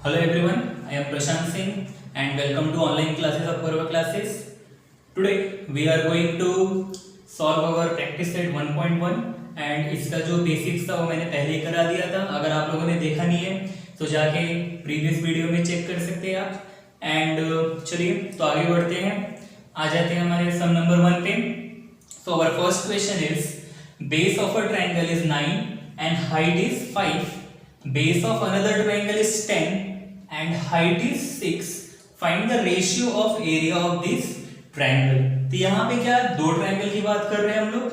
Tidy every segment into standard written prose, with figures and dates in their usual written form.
Hello everyone, I am Prashant Singh and welcome to online classes of Purva classes. Today we are going to solve our practice set 1.1 and इसका जो basics था वो मैंने पहले ही करा दिया था. अगर आप लोगों ने देखा नहीं है तो जाके प्रीवियस वीडियो में चेक कर सकते हैं आप. एंड चलिए तो आगे बढ़ते हैं. आ जाते हैं हमारे सम नंबर 1 पे. So our first question is base of a triangle is 9 and height is 5. Base of another triangle is 10 and height is 6. Find the ratio of area of this triangle. तो यहाँ पे क्या दो ट्रायंगल की बात कर रहे हैं हम लोग,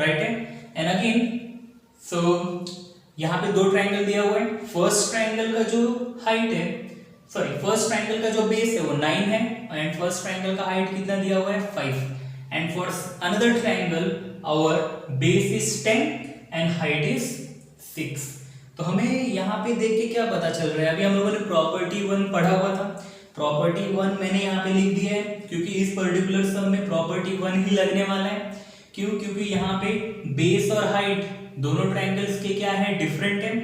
राइट है. एंड अगेन सो यहाँ पे दो ट्रायंगल दिया हुआ है. फर्स्ट ट्रायंगल का जो हाइट है, सॉरी फर्स्ट ट्रायंगल का जो बेस है वो 9 है एंड फर्स्ट ट्रायंगल का हाइट कितना दिया हुआ है 5. And for another triangle our base is 10 and height is 6. तो हमें यहाँ पे देख के क्या पता चल रहा है, अभी हम लोगों ने प्रॉपर्टी 1 पढ़ा हुआ था. प्रॉपर्टी 1 मैंने यहाँ पे लिख दिया है क्योंकि इस पर्टिकुलर सम में प्रॉपर्टी 1 ही लगने वाला है. क्यों? क्योंकि यहाँ पे बेस और हाइट दोनों ट्रायंगल्स के क्या है, डिफरेंट है.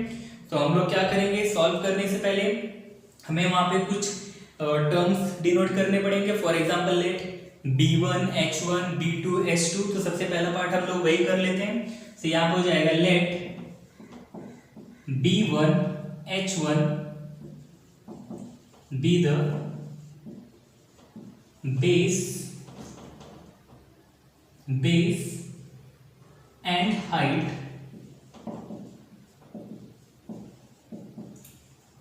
तो हम लोग क्या करेंगे, सॉल्व करने से पहले हमें वहाँ पे कुछ टर्म्स डिनोट करने पड़ेंगे. For example let b1 h1 b2 h2. तो सबसे पहला पार्ट हम लोग वही कर लेते हैं. तो यहाँ पे हो जाएगा late b1 h1 be the base and height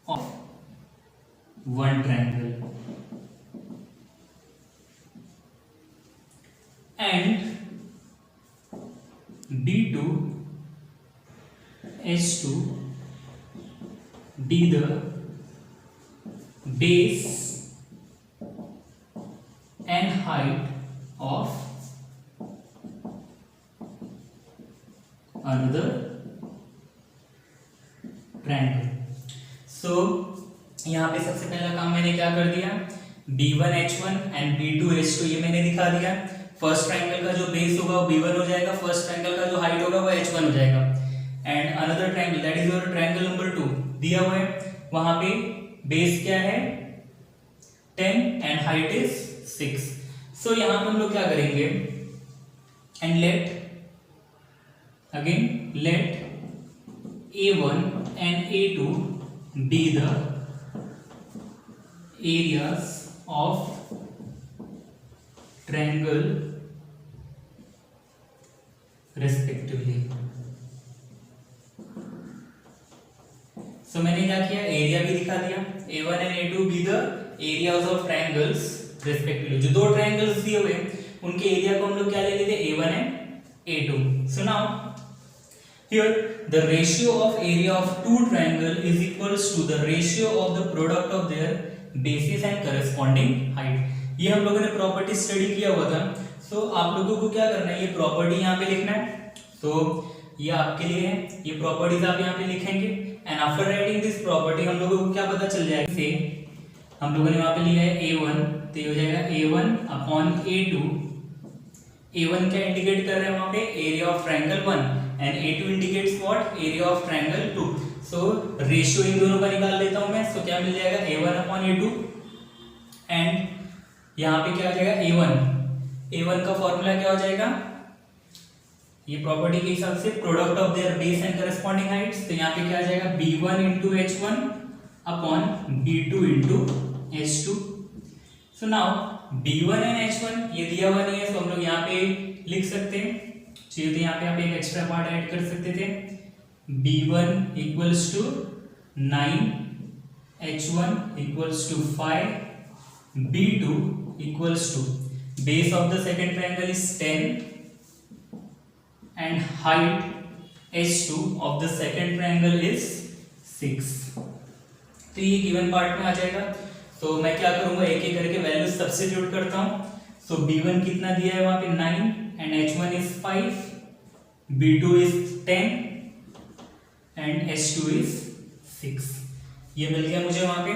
of one triangle, and b2 h2 be the base and height of another triangle. So यहाँ पे सबसे पहला काम मैंने क्या कर दिया, b1 h1 and b2 h2 ये मैंने दिखा दिया. फर्स्ट ट्रायंगल का जो बेस होगा वो b1 हो जाएगा, फर्स्ट ट्रायंगल का जो हाइट होगा वो h1 हो जाएगा. And another triangle that is your triangle number 2 दिया हुआ है, वहां पे बेस क्या है 10 एंड हाइट इज 6. सो यहां पे हम लोग क्या करेंगे, and let again let a1 and a2 be the areas of triangle respectively. So मैंने क्या किया, एरिया भी दिखा दिया. a1 and a2 be the areas of triangles respectively. जो दो ट्रायंगल्स दिए हुए उनके एरिया को हम लोग क्या ले लेते हैं, a1 and a2. So now here the ratio of area of two triangle is equals to the ratio of the product of their bases and corresponding height. ये हम लोगों ने प्रॉपर्टी स्टडी किया हुआ था. सो आप लोगों को क्या करना है, ये प्रॉपर्टी यहाँ पे लिखना है. तो ये आपके लिए है, ये प्रॉपर्टीज आप यहाँ पे लिखेंगे. And after writing this property हम लोगों को क्या पता चल जाएगा, से हम लोगों ने वहां पे लिया है a1, तो ये हो जाएगा a1 अपॉन a2. a1 क्या इंडिकेट कर रहे हैं वहां पे, area of triangle 1 and a2 indicates what, area of triangle 2. So ratio in दोनों का निकाल लेता हूं मैं. सो क्या मिल जाएगा a1 अपॉन a2 एंड यहाँ पे क्या हो जाएगा a1 का फॉर्मूला क्या हो जाएगा, ये प्रॉपर्टी के हिसाब से product of their base and corresponding Heights. तो यहाँ पे क्या आ जाएगा b1 into h1 upon b2 into h2. So now b1 and h1 ये दिया हुआ नहीं है, तो हम लोग यहाँ पे लिख सकते हैं. चाहिए तो यहाँ पे आप एक एक्स्ट्रा पार्ट ऐड कर सकते थे. b1 equals to 9, h1 equals to 5, b2 equals to base of the second triangle is 10 and height h2 of the second triangle is 6. तो ये गिवन पार्ट में आ जाएगा. तो मैं क्या करूंगा, एक एक करके वैल्यू सब्स्टिट्यूट करता हूं. सो b1 कितना दिया है वहां पे 9 and h1 is 5, b2 is 10 and h2 is 6. ये मिल गया मुझे वहां पे.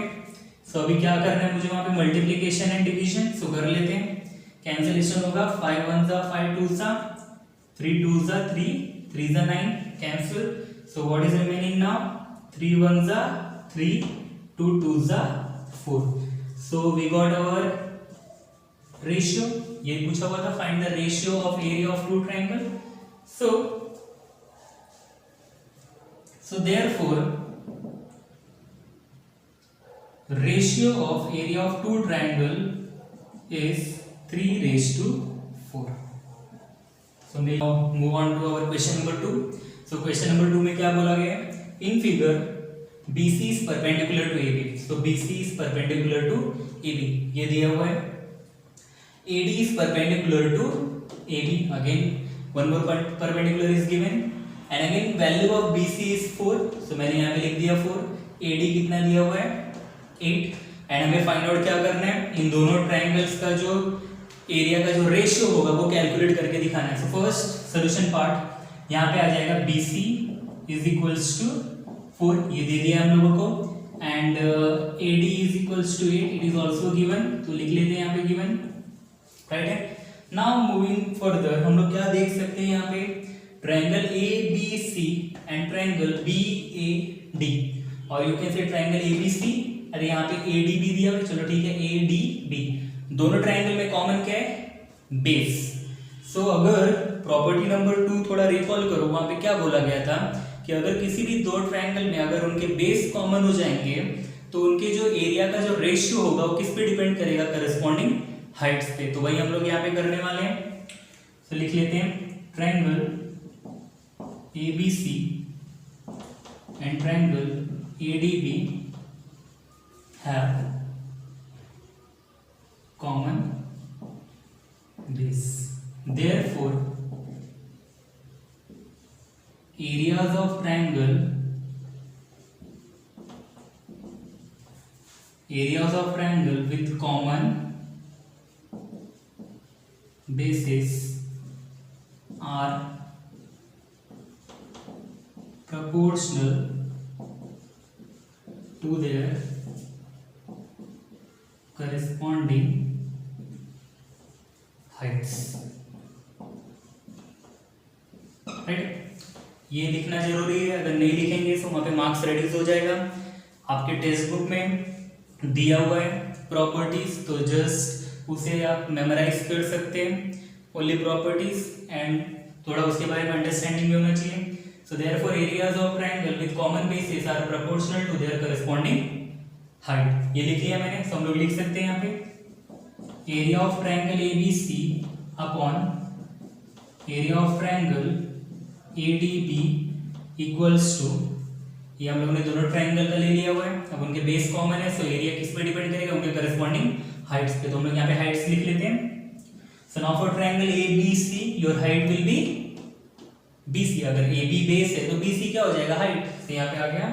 सो अभी क्या करना है मुझे वहां पे, मल्टीप्लिकेशन एंड डिवीजन. सो कर लेते हैं, कैंसिलेशन होगा 5 1 जा 5 2 जा 3 2 जा 3 3 जा 9 cancel. So what is remaining now? 3 1s are 3, 2 2s are 4. So we got our ratio. ये पूछा हुआ था find the ratio of area of two triangle. So therefore ratio of area of two triangle is 3:4. So we now move on to our question number 2. So question number 2 में क्या बोला गया है? In figure BC is perpendicular to AB. So BC is perpendicular to AB. ये दिया हुआ है. AD is perpendicular to AB. Again one more perpendicular is given. And again value of BC is 4. So मैंने यहाँ पे लिख दिया 4. AD कितना दिया हुआ है? 8. एंड हमें फाइंड आउट क्या करना है? इन दोनों ट्राइंगल्स का जो एरिया का जो रेशियो होगा वो कैलकुलेट करके दिखाना है. सो फर्स्ट सोल्यूशन पार्ट यहाँ पे आ जाएगा BC इज इक्वल्स टू 4. ये दे दिया हम लोगों को. And AD is equals to 8. It is also given. तो लिख लेते हैं यहाँ पे गिवन. राइट है. नाउ मूविंग फर्दर हम लोग क्या देख सकते हैं यहाँ पे? Triangle ABC and triangle BAD और you can say triangle ABC. अरे यहाँ पे ADB दिया हुआ. चलो ठीक है ADB. दोनों ट्रायंगल में कॉमन क्या है? बेस. सो अगर प्रॉपर्टी नंबर 2 थोड़ा रिकॉल करो, वहां पे क्या बोला गया था कि अगर किसी भी दो ट्रायंगल में अगर उनके बेस कॉमन हो जाएंगे तो उनके जो एरिया का जो रेशियो होगा वो किस पे डिपेंड करेगा? करस्पॉन्डिंग हाइट्स पे. तो वही हम लोग यहाँ पे करने वाले हैं. तो लिख लेते हैं triangle ABC and triangle ADB have common base. Therefore areas of triangle with common bases are proportional to their corresponding heights. Right. ये लिखना जरूरी है. अगर नहीं लिखेंगे तो वहां पे मार्क्स रेड्यूस हो जाएगा. आपके टेक्स्ट बुक में दिया हुआ है प्रॉपर्टीज, तो जस्ट उसे आप मेमोराइज कर सकते हैं. ओनली प्रॉपर्टीज एंड थोड़ा उसके बारे में अंडरस्टैंडिंग भी होना चाहिए. So therefore areas of triangle with common basis are proportional to their corresponding height. ये लिख लिया मैंने. तो हम लोग लिख सकते हैं यहाँ पे area of triangle ABC upon area of triangle ADB equals to, ये हम लोगों ने दोनों ट्रायंगल का ले लिया हुआ है. अब उनके बेस कॉमन है, सो एरिया किस पे डिपेंड करेगा? उनके करस्पॉन्डिंग हाइट्स पे. तो हम लोग यहाँ पे हाइट्स लिख लेते हैं. So now for triangle ABC your height will B BC. अगर AB बेस है तो BC क्या हो जाएगा? हाइट. तो यहाँ पे आ गया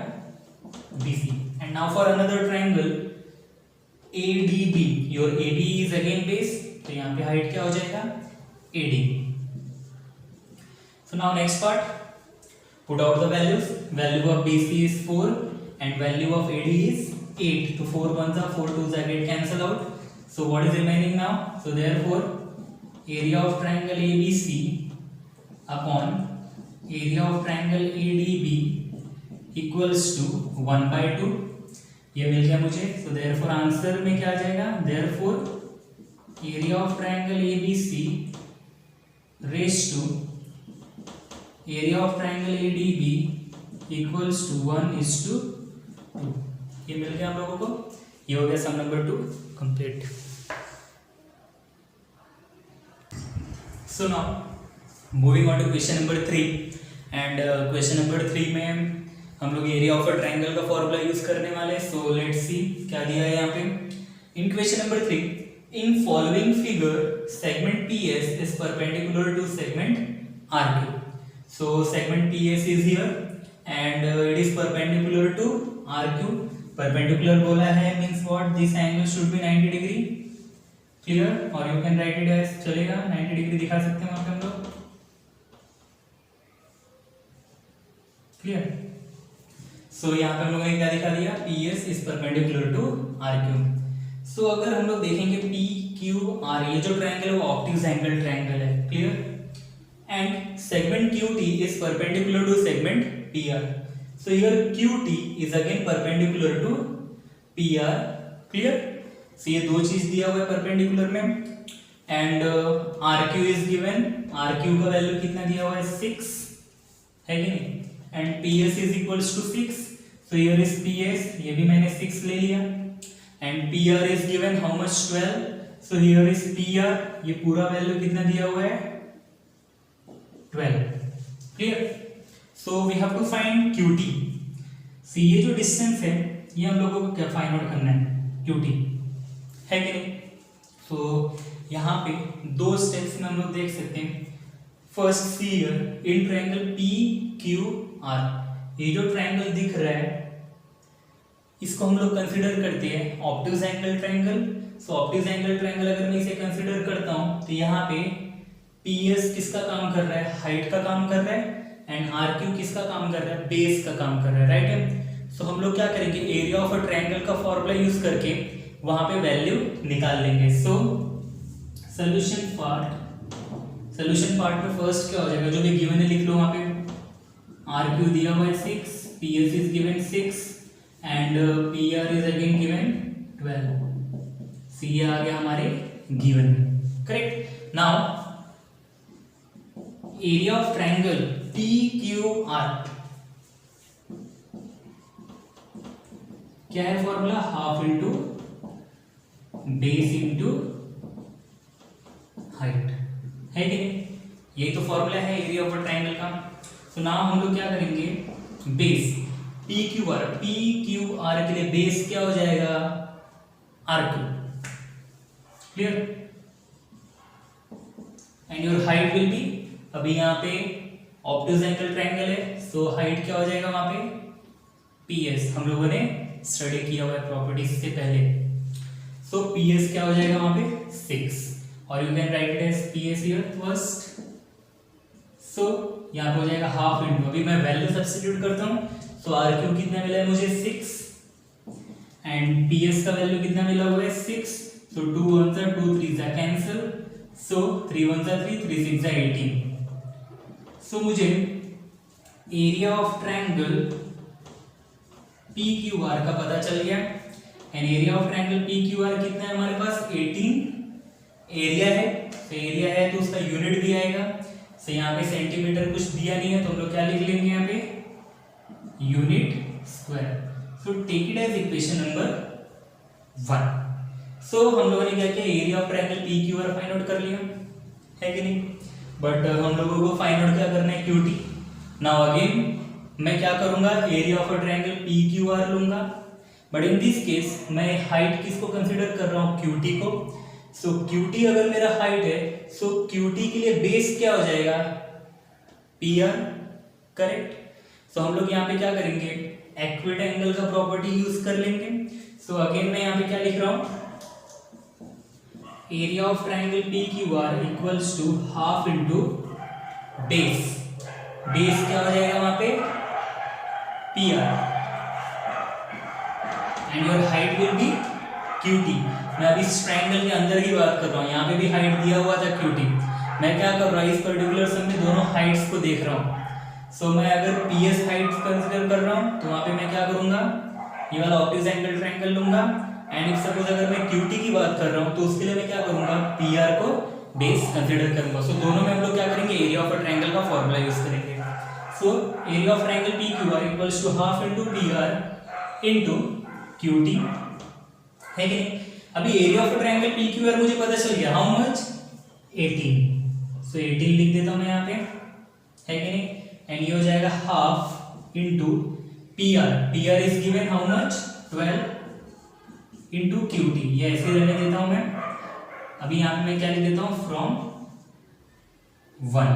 BC. And now for another triangle ADB, your AD is again base. तो यहाँ पे हाइट क्या हो जाएगा? AD. So now next part, put out the values. Value of BC is 4 and value of AD is 8. So 4 ones are 4 2s are get cancel out. So what is remaining now? So therefore area of triangle ABC upon area of triangle ADB equals to 1/2. ये मिल गया मुझे. So therefore answer में क्या आ जाएगा? Therefore area of triangle ABC raise to area of triangle ADB equals to 1:2. ये मिल गया हम लोगों को. ये हो गया sum number 2 complete. So now moving on to question number 3. And question number 3 में हम लोग एरिया ऑफ अ ट्रायंगल का फॉर्मूला यूज करने वाले. सो लेट्स सी क्या दिया है यहाँ पे. In question number 3, in following figure segment PS is perpendicular to segment RQ. So segment PS is here and it is perpendicular to RQ. Perpendicular बोला है means what? This angle should be 90 degree. Clear? और you can write it as, चलेगा 90 degree दिखा सकते हैं वहां पे हम लोग. क्लियर? सो यहाँ पे हम लोगों ने क्या दिखा दिया? PS is perpendicular to RQ. So अगर हम लोग देखेंगे PQR, ये जो ट्रायंगल है वो ऑब्ट्यूज एंगल ट्रायंगल है. Clear? And segment QT is perpendicular to segment PR. So here QT is again perpendicular to P R. Clear? So ये दो चीज दिया हुआ है परपेंडिकुलर में, and R Q is given, R Q का value कितना दिया हुआ है 6, है कि नहीं, and P S is equals to 6, so here is P S, ये भी मैंने 6 ले लिया, and P R is given how much 12, so here is P R, ये पूरा वैल्यू कितना दिया हुआ है 12। Clear? So we have to find Q T. See ये जो डिस्टेंस है ये हम लोगों को क्या फाइंड आउट करना है, क्यू टी, है कि नहीं। सो यहाँ पे दो स्टेप्स में हम लोग देख सकते हैं। First see here in triangle P Q are, ये जो ट्रायंगल दिख रहा है इसको हम लोग कंसीडर करते हैं ऑब्ट्यूज एंगल ट्रायंगल। सो ऑब्ट्यूज एंगल ट्रायंगल अगर मैं इसे कंसीडर करता हूं तो यहाँ पे पी एस किसका काम कर रहा है, हाइट का काम कर रहा है, एंड आर क्यू किसका काम कर रहा है, बेस का काम कर रहा है, राइट है। सो हम लोग क्या करेंगे, एरिया ऑफ अ ट्रायंगल का फॉर्मूला यूज करके वहां पे वैल्यू निकाल लेंगे। सो सॉल्यूशन पार्ट में फर्स्ट क्या हो जाएगा, जो भी गिवन है लिख लो वहां पे, आर क्यू दिया हुआ है 6, P S is given 6 and P R is again given 12, सी आ गया हमारे गिवन में, correct. Now area of triangle P Q are क्या है formula, half into base into height, है कि नहीं, यही तो फॉर्मूला है एरिया ऑफ अ ट्रायंगल का। तो नाउ हम लोग क्या करेंगे, बेस पी क्यू आर के लिए बेस क्या हो जाएगा, R Q. Clear? And your height will be, अभी यहाँ पे ऑब्ट्यूज एंगल ट्रायंगल है, सो हाइट क्या हो जाएगा वहां पे, पी एस, हम लोगों ने स्टडी किया हुआ है प्रॉपर्टीज से पहले। सो पी एस क्या हो जाएगा वहां पे 6, और you can write it as P S here first. So यहाँ पे हो जाएगा हाफ इंटू, अभी मैं वैल्यू सब्स्टिट्यूट करता हूँ, सो आर क्यू कितना मिला है मुझे 6, एंड पी एस का वैल्यू कितना मिला हुआ है 6, सो 2 1 जा 2 3 जा कैंसिल, सो 3 1 जा 3 3 6 जा 18। सो मुझे area of triangle P Q are का पता चल गया, and area of triangle P Q are कितना है हमारे पास 18 एरिया है, तो एरिया है तो उसका यूनिट भी आएगा। सो यहाँ पे सेंटीमीटर कुछ दिया नहीं है तो हम लोग क्या लिख लेंगे यहाँ पे, unit square. So take it as equation number 1। So हम लोगों ने क्या किया, area of triangle P Q R find out कर लिया, है कि नहीं, बट हम लोगों को फाइंड आउट क्या करना है, क्यू टी। नाउ अगेन मैं क्या करूंगा, area of a triangle P Q are लूंगा, बट इन दिस केस मैं हाइट किसको कंसीडर कर रहा हूँ, क्यू टी को। सो क्यू टी अगर मेरा हाइट है, सो क्यू टी के लिए बेस क्या हो जाएगा, पी आर, करेक्ट। सो हम लोग यहाँ पे क्या करेंगे, एक्विट एंगल का प्रॉपर्टी यूज कर लेंगे। सो अगेन मैं यहाँ पे क्या लिख रहा हूँ, area of triangle P Q R equals to half into base, base क्या हो जाएगा वहां पे, P R, and your height will be Q T. मैं अभी इस ट्रायंगल के अंदर की बात कर रहा हूँ, यहाँ पे भी हाइट दिया हुआ था क्यू टी। मैं क्या कर रहा हूँ, इस पर्टिकुलर सम में दोनों हाइट्स को देख रहा हूँ। सो मैं अगर पी एस हाइट कंसिडर कर रहा हूँ तो वहां पे मैं क्या करूंगा, ये वाला ऑब्ट्यूज एंगल ट्रायंगल लूंगा, एंड इफ सपोज अगर मैं क्यू टी की बात कर रहा हूँ तो उसके लिए मैं क्या करूंगा, पी आर को बेस कंसिडर करूंगा। सो दोनों में हम लोग क्या करेंगे, एरिया ऑफ अ ट्रायंगल का फॉर्मूला यूज करेंगे। So area of triangle P Q R equals to half into P R into Q T, है कि नहीं। अभी area of triangle P Q R मुझे पता चल गया, हाउ मच 18। सो 18 लिख देता हूं मैं यहाँ पे, है कि नहीं, एंड ये हो जाएगा half into P R is given how much 12 into Q T, ये ऐसे रहने देता हूं मैं। अभी यहाँ पे मैं क्या लिख देता हूँ, फ्रॉम 1।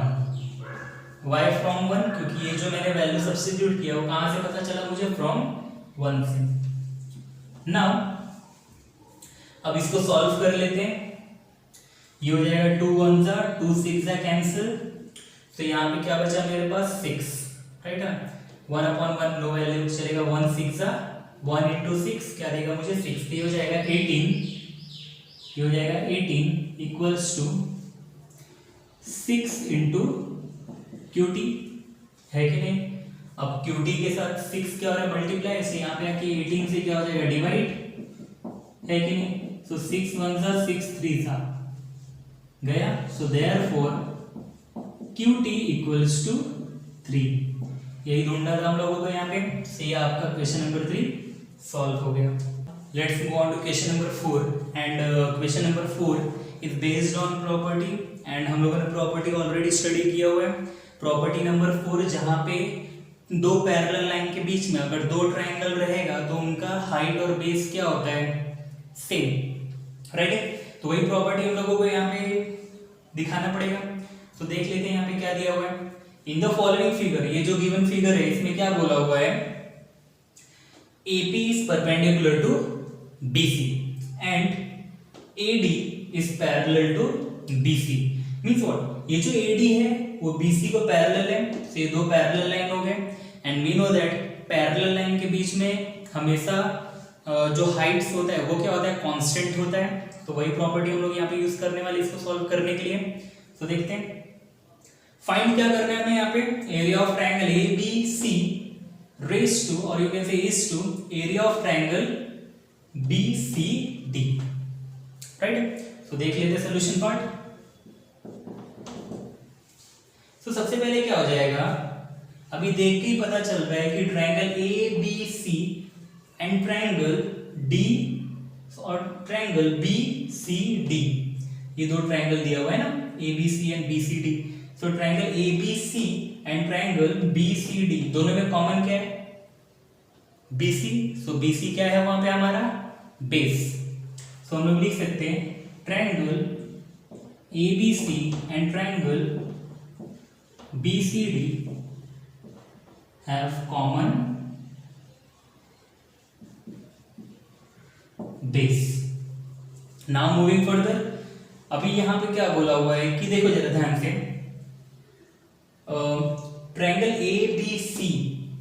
वाई फ्रॉम 1, क्योंकि ये जो मैंने वैल्यू सब्स्टिट्यूट किया वो कहां से पता चला मुझे, फ्रॉम 1 से। नाउ अब इसको सॉल्व कर लेते हैं, ये हो जाएगा 2 1 जा 2 6 जा कैंसिल, तो यहाँ पे क्या बचा मेरे पास 6, राइट है, 1/1 नो वैल्यू चलेगा, 1 6 जा 1 इंटू 6 क्या देगा मुझे 6, ये हो जाएगा 18, ये हो जाएगा 18 equals to 6 into Q T, है कि नहीं। अब क्यू टी के साथ 6 क्या हो रहा है, मल्टीप्लाई, से यहाँ पे आके 18 से क्या हो जाएगा, डिवाइड, है कि नहीं? सो 6 1 जा 6 3 जा गया। So therefore QT equals to 3। यही ढूंढना था हम लोगों को यहाँ पे। से ये आपका क्वेश्चन नंबर 3 सॉल्व हो गया। Let's move on to question number 4 and question number 4 is based on property and हम लोगों ने प्रॉपर्टी ऑलरेडी स्टडी किया हुआ है। प्रॉपर्टी नंबर 4 जहाँ पे दो पैरेलल लाइन के बीच में अगर दो ट्राइंगल रहेगा तो उनका हाइट और बेस क्या होता है? सेम, राइट है। तो वही प्रॉपर्टी हम लोगों को यहाँ पे दिखाना पड़ेगा। तो देख लेते हैं यहाँ पे क्या दिया हुआ है। इन द फॉलोइंग फिगर, ये जो गिवन फिगर है इसमें क्या बोला हुआ है? AP is perpendicular to BC and AD is parallel to BC। Means what? ये जो AD है वो BC को पैरेलल है, तो ये दो पैरेलल लाइन हो गए। And we know that parallel line के बीच में हमेशा जो हाइट्स होता है वो क्या होता है? कांस्टेंट होता है। तो वही प्रॉपर्टी हम लोग यहाँ पे यूज करने वाले इसको सॉल्व करने के लिए। तो देखते हैं फाइंड क्या करना है हमें यहाँ पे। Area of triangle ABC raise to और you can say is to area of triangle BCD, right. So देख लेते हैं सॉल्यूशन पार्ट। तो सबसे पहले क्या हो जाएगा? अभी देख के ही पता चल रहा है कि triangle ABC and triangle D और ट्रायंगल BCD, ये दो ट्रायंगल दिया हुआ है ना, ABC and BCD। So triangle ABC and triangle BCD दोनों में कॉमन क्या है? BC। सो BC क्या है वहां पे हमारा? बेस। सो हम लोग लिख सकते हैं triangle ABC and triangle BCD have common base. Now moving further, अभी यहाँ पे क्या बोला हुआ है कि देखो जरा ध्यान से, ट्रायंगल ABC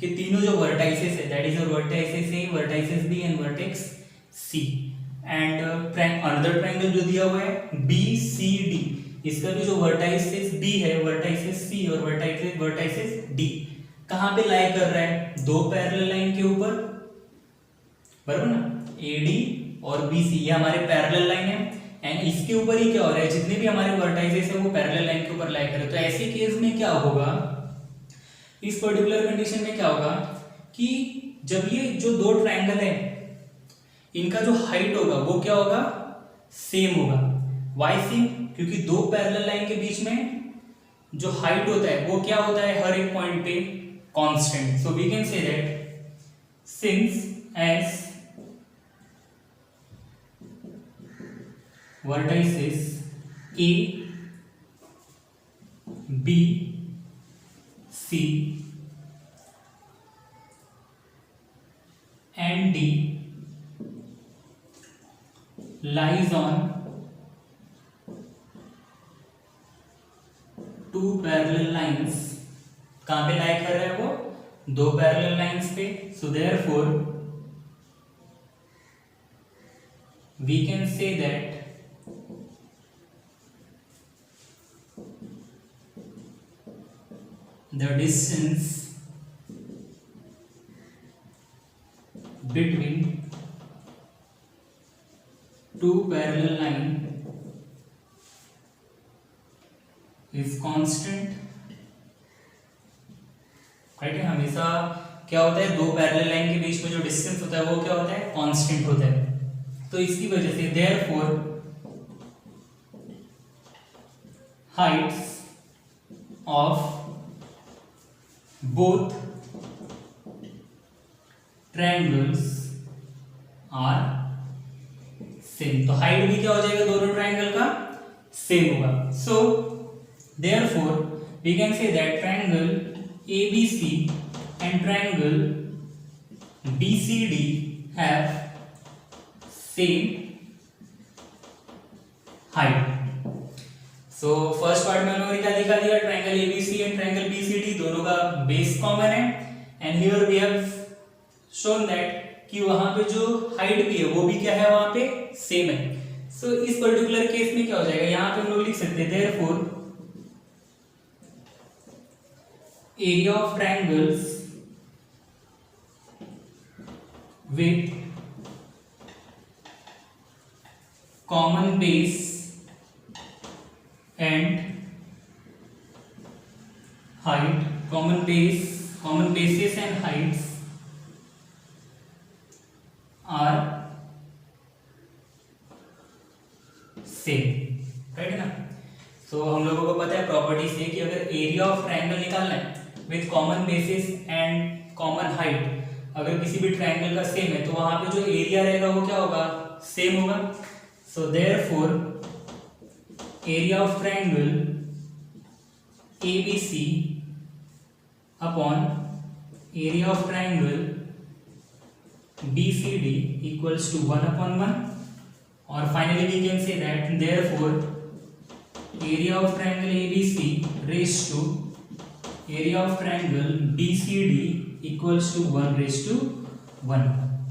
के तीनों जो वर्टाइसेस है, that is vertices A, vertices B and vertex C, and another triangle जो दिया हुआ है BCD, इसका भी जो वर्टाइसेस B है, वर्टाइसेस C और वर्टाइसेस D कहाँ पे लाई कर रहा है? दो पैरेलल लाइन के ऊपर, बराबर ना। AD और BC ये हमारे पैरेलल लाइन है एंड इसके ऊपर ही क्या हो रहा है? जितने भी हमारे वर्टाइसेस है वो पैरेलल लाइन के ऊपर लाई कर रहे हैं। तो ऐसे केस में क्या होगा? इस पर्टिकुलर कंडीशन में क्या होगा कि जब ये जो दो ट्रायंगल है इनका जो हाइट होगा वो क्या होगा? सेम होगा। Why same? क्योंकि दो पैरेलल लाइन के बीच में जो हाइट होता है वो क्या होता है? हर एक पॉइंट पे constant. So we can say that since as vertices A, B, C and D lies on two parallel lines। कहाँ पे लाई कर रहा है वो? दो पैरेलल लाइंस पे। So therefore we can say that the distance between two parallel line is constant, right है। हमेशा क्या होता है? दो पैरेलल लाइन के बीच में जो डिस्टेंस होता है वो क्या होता है? कांस्टेंट होता है। तो इसकी वजह से therefore heights of both triangles are same। तो हाइट भी क्या हो जाएगा? दोनों ट्रायंगल का सेम होगा। So therefore we can say that triangle ABC and triangle BCD have same height. So first part में हम लोगों ने क्या दिखा दिया? Triangle ABC and triangle BCD दोनों का बेस कॉमन है and here we have shown that कि वहां पे जो हाइट भी है वो भी क्या है? वहां पे सेम है। सो इस पर्टिकुलर केस में क्या हो जाएगा? यहां पे हम लोग लिख सकते हैं therefore area of triangles with common base and height, common bases and heights are same, right है ना। सो हम लोगों को पता है प्रॉपर्टी से कि अगर एरिया ऑफ ट्रायंगल निकालना है with common bases and common height, अगर किसी भी ट्रायंगल का सेम है तो वहां पे जो एरिया रहेगा वो क्या होगा, सेम होगा। So therefore area of triangle ABC upon area of triangle BCD equals to 1/1, और finally we can say that therefore area of triangle ABC raise to area of triangle BCD equals to 1/1।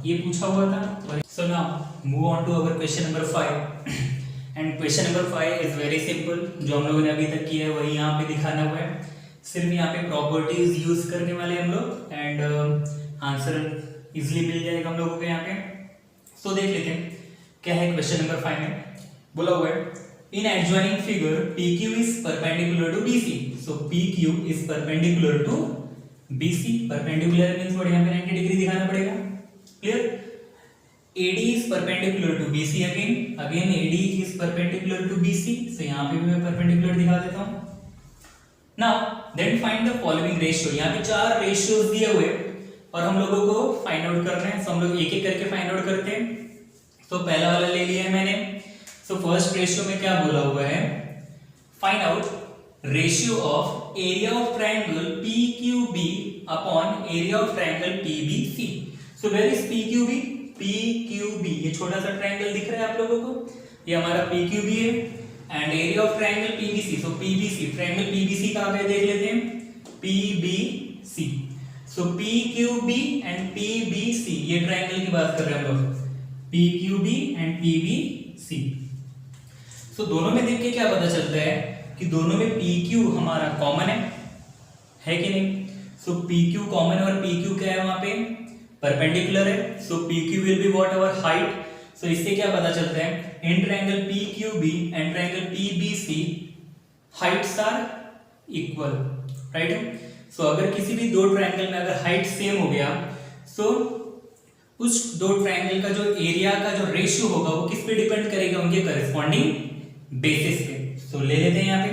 ये पूछा हुआ था। So now move on to our question number 5, and question number 5 is very simple. जो हम लोगों ने अभी तक किया है वही यहाँ पे दिखाना हुआ है, सिर्फ यहाँ पे प्रॉपर्टीज यूज करने वाले हम लोग, एंड आंसर इजिली मिल जाएगा हम लोगों को यहाँ पे। सो देख लेते हैं क्या है क्वेश्चन नंबर 5 में। बोला हुआ है in adjoining figure PQ is perpendicular to BC। So PQ is perpendicular to BC। Perpendicular means what, यहाँ पे 90 डिग्री दिखाना पड़ेगा, clear. AD is perpendicular to BC again AD is perpendicular to BC, so यहाँ पे भी मैं perpendicular दिखा देता हूँ। Now then find the following ratio। यहाँ पे 4 ratios दिए हुए और हम लोगों को फाइंड आउट करना है, so हम लोग एक एक करके फाइंड आउट करते हैं। तो पहला वाला ले लिया है मैंने। सो फर्स्ट रेशियो में क्या बोला हुआ है, find out ratio of area of triangle PQB upon area of triangle PBC। So where is PQB? PQB, ये छोटा सा ट्रायंगल दिख रहा है आप लोगों को, ये हमारा PQB है, and area of triangle PBC। So PBC, triangle PBC कहाँ पे देख लेते हैं, PBC। So PQB and PBC, ये ट्रायंगल की बात कर रहे हैं हम लोग, PQB एंड PBC। सो दोनों में देख के क्या पता चलता है कि दोनों में PQ हमारा कॉमन है कि नहीं। सो PQ कॉमन, और PQ क्या है वहां पे, परपेंडिकुलर है। So PQ will be what, our height. So इससे क्या पता चलता है, in triangle PQB and triangle PBC heights are equal, right. So अगर किसी भी दो ट्रायंगल में अगर हाइट सेम हो गया, सो उस दो ट्रायंगल का जो एरिया का जो रेशियो होगा वो किस पे डिपेंड करेगा, उनके करस्पॉन्डिंग बेसिस पे। सो ले लेते हैं यहाँ पे।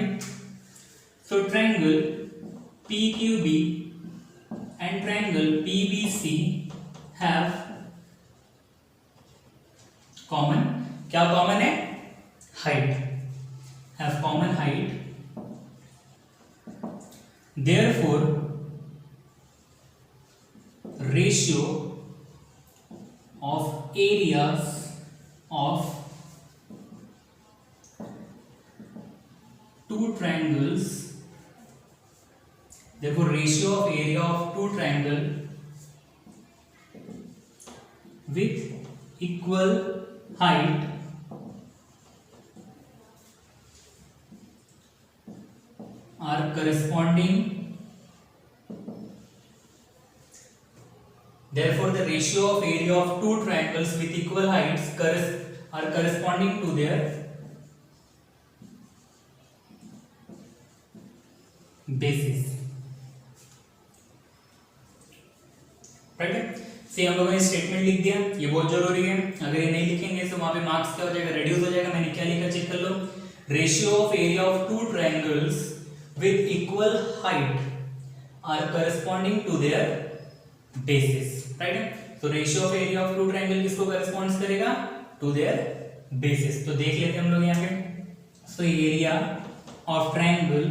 So triangle PQB and triangle PBC have common, क्या कॉमन है, height, have common height, therefore ratio of areas of two triangles, therefore ratio of area of two triangle with equal height are corresponding, therefore the ratio of area of two triangles with equal heights are corresponding to their basis, right है। से हम लोगों ने statement लिख दिया, ये बहुत जरूरी है, अगर ये नहीं लिखेंगे तो वहां पे मार्क्स क्या हो जाएगा, रिड्यूस हो जाएगा। मैंने क्या लिखा चेक कर लो, ratio of area of two triangles with equal height are corresponding to their bases, right है। तो ratio of area of two triangle किसको करस्पॉन्ड्स करेगा, टू देयर बेसिस। तो देख लेते हैं हम लोग यहाँ पे। So area of triangle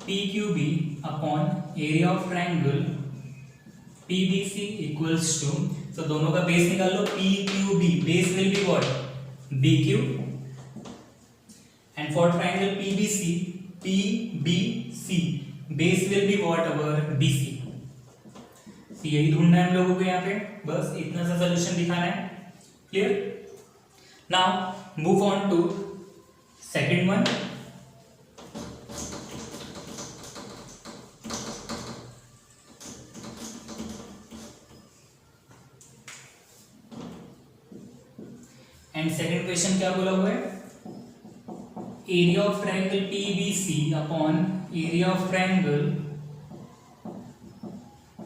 PQB upon area of triangle PBC equals to, तो दोनों का बेस निकाल लो, PQB base will be what, BQ, and for triangle PBC base will be what, our BC। तो यही ढूंढना है हम लोगों को यहाँ पे, बस इतना सा सॉल्यूशन दिखाना है, clear. Now move on to second one. And second question क्या बोला हुआ है, area of triangle PBC upon area of triangle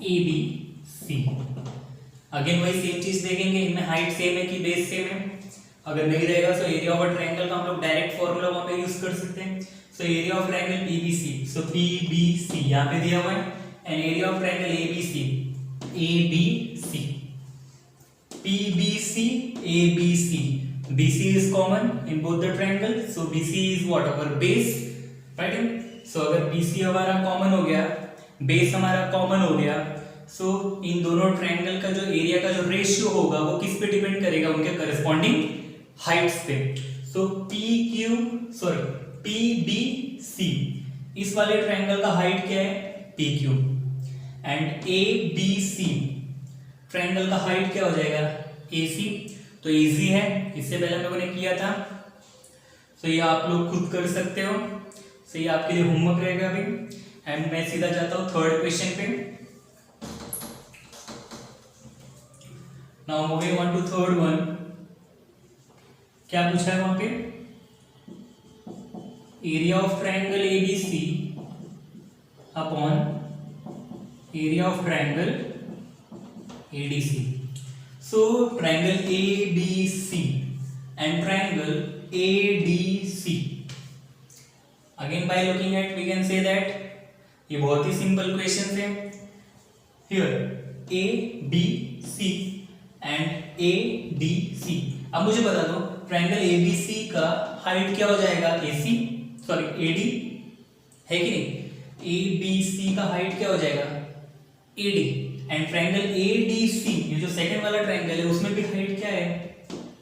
ABC। Again वही सेम चीज देखेंगे, इनमें हाइट सेम है कि बेस सेम है। अगर नहीं रहेगा तो एरिया ऑफ ट्रायंगल का हम लोग डायरेक्ट फॉर्मूला वहां पे यूज कर सकते हैं। सो area of triangle PBC, so PBC यहाँ पे दिया हुआ है, and area of triangle ABC PBC ABC, BC is common in both the triangle, so BC is what, our base, right? So अगर BC हमारा कॉमन हो गया, बेस हमारा कॉमन हो गया, सो इन दोनों ट्रायंगल का जो एरिया का जो रेशियो होगा वो किस पे डिपेंड करेगा, उनके करस्पॉन्डिंग हाइट्स पे। सो PBC, इस वाले ट्रायंगल का हाइट क्या है PQ, एंड ABC ट्रायंगल का हाइट क्या हो जाएगा AC। तो इजी है, इससे पहले हम लोगों ने किया था। सो ये आप लोग खुद कर सकते हो, सो ये आपके लिए होमवर्क रहेगा अभी। एंड मैं सीधा जाता हूं थर्ड क्वेश्चन पे। Now moving on to third one, क्या पूछा है वहां पे, area of triangle ABC upon area of triangle ADC। So triangle ABC and triangle ADC, again by looking at we can say that ये बहुत ही simple question है। Here ABC and ADC, अब मुझे बता दो ट्रायंगल ABC का height क्या हो जाएगा AD है कि नहीं, ABC का हाइट क्या हो जाएगा AD, एंड ट्रायंगल ADC, ये जो सेकंड वाला ट्रायंगल है उसमें भी हाइट क्या है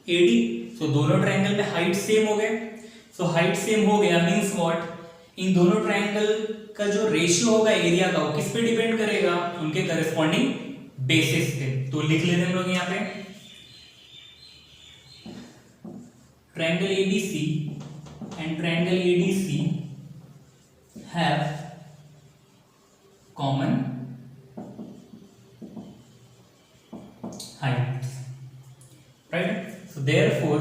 AD। सो दोनों ट्रायंगल में हाइट सेम हो गए। सो हाइट सेम हो गया मींस व्हाट, इन दोनों ट्रायंगल का जो रेशियो होगा एरिया का वो किस पे डिपेंड करेगा, उनके करस्पॉन्डिंग बेसिस पे। तो लिख लेते हैं हम लोग यहाँ पे, triangle ABC and triangle ADC have common heights, right? So therefore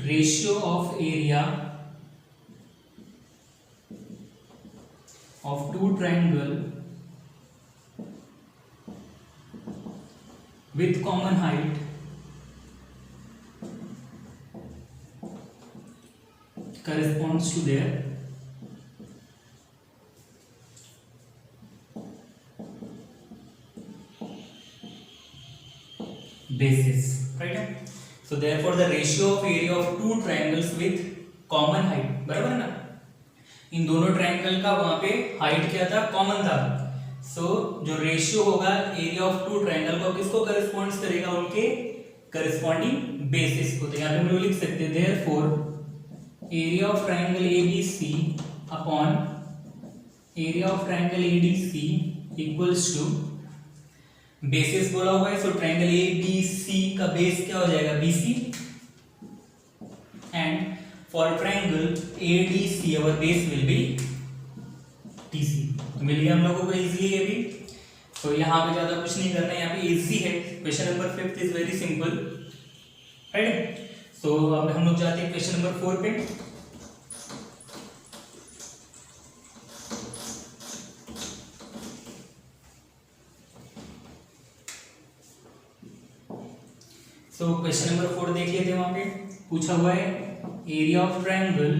ratio of area of two triangle with common height corresponds to their basis, right? So therefore the ratio of area of two triangles with common height, बराबर ना, इन दोनों triangle का वहां पे height क्या था common था। सो जो रेशियो होगा एरिया ऑफ टू ट्रायंगल को किसको करस्पॉन्ड्स करेगा, उनके करस्पॉन्डिंग बेसिस को। तो यहाँ पे हम लोग लिख सकते हैं therefore area of triangle ABC upon area of triangle ADC equals to, bases बोला हुआ है, सो ट्रायंगल ABC का बेस क्या हो जाएगा BC, and for triangle ADC our base will be TC। तो मिल गया हम लोगों को इजीली ये भी। तो यहाँ पे ज्यादा कुछ नहीं करना है, यहाँ पे इजी है। Question number 5 is very simple, right? So अब हम लोग जाते हैं क्वेश्चन नंबर 4 पे। सो क्वेश्चन नंबर 4 देख लेते हैं, वहां पे पूछा हुआ है area of triangle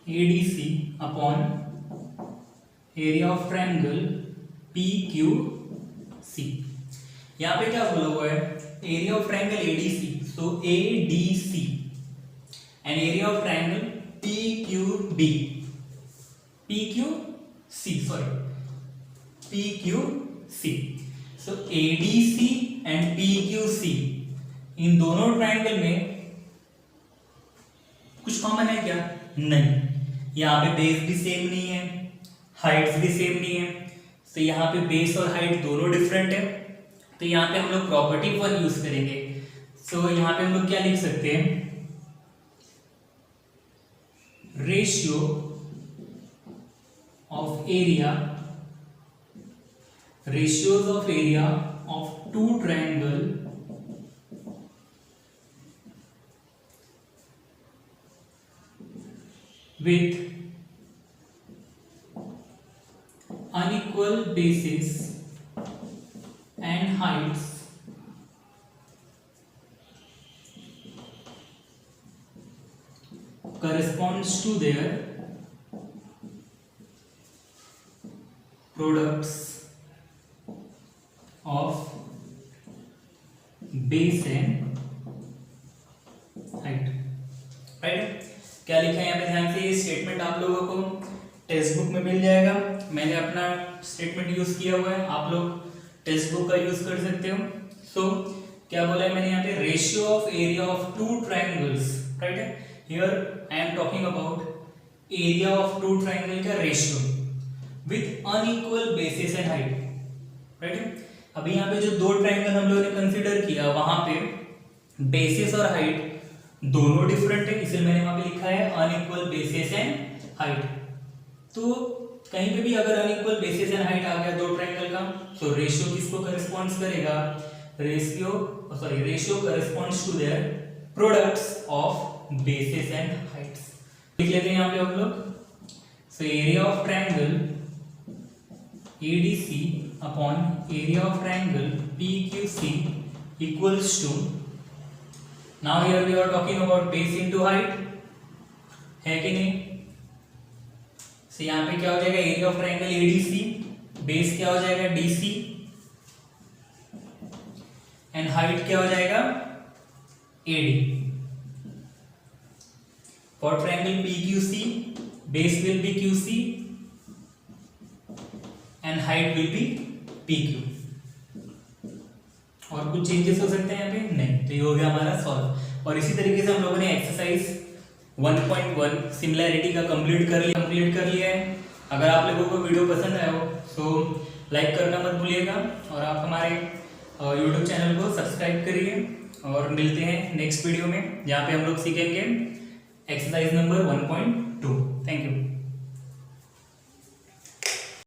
ADC upon area of triangle PQC। यहाँ पे क्या बोला हुआ है, area of triangle ADC, so ADC and area of triangle PQC। So ADC and PQC, इन दोनों ट्रायंगल में कुछ कॉमन है क्या, नहीं। यहाँ पे बेस भी सेम नहीं है, हाइट्स भी सेम नहीं है, तो यहाँ पे बेस और हाइट दोनों डिफरेंट है। तो यहाँ पे हम लोग प्रॉपर्टी 1 यूज करेंगे। सो यहाँ पे हम लोग क्या लिख सकते हैं, ratio of area, ratios of area of two triangle with unequal bases and heights corresponds to their products of base and height. Right, क्या लिखा है यहाँ पे ध्यान से, ये स्टेटमेंट आप लोगों को टेक्स्ट बुक में मिल जाएगा। मैंने अपना स्टेटमेंट यूज किया हुआ है, आप लोग टेक्स्ट बुक का यूज कर सकते हो। सो क्या बोला है मैंने यहाँ पे, ratio of area of two triangles, right है। Here I am talking about area of two triangle का ratio with unequal bases and height, right है। अभी यहाँ पे जो दो ट्राइंगल हम लोगों ने कंसीडर किया, वहां पे बेसिस और हाइट दोनों डिफरेंट है, इसलिए मैंने वहां पे लिखा है अनइक्वल बेसिस एंड हाइट। तो कहीं पे भी अगर अनइक्वल बेसिस एंड हाइट आ गया दो ट्राइंगल का, तो रेशियो किसको करेस्पॉन्ड्स करेगा, ratio corresponds to their products of bases and heights. लिख लेते हैं यहाँ पे हम लोग। So area of triangle ADC upon area of triangle PQC equals to, now here we are talking about base into height, है कि नहीं। सो यहाँ पे क्या हो जाएगा, area of triangle ADC, base क्या हो जाएगा DC, एंड हाइट क्या हो जाएगा AD। For triangle PQC base will be QC and height will be PQ। और कुछ चेंजेस हो सकते हैं यहाँ पे नहीं, तो ये हो गया हमारा सॉल्व। और इसी तरीके से हम लोगों ने एक्सरसाइज 1.1 सिमिलैरिटी का कंप्लीट कर लिया है। अगर आप लोगों को वीडियो पसंद आया हो तो लाइक करना मत भूलिएगा, और आप हमारे YouTube चैनल को सब्सक्राइब करिए। और मिलते हैं नेक्स्ट वीडियो में, जहाँ पे हम लोग सीखेंगे एक्सरसाइज नंबर 1.2। Thank you.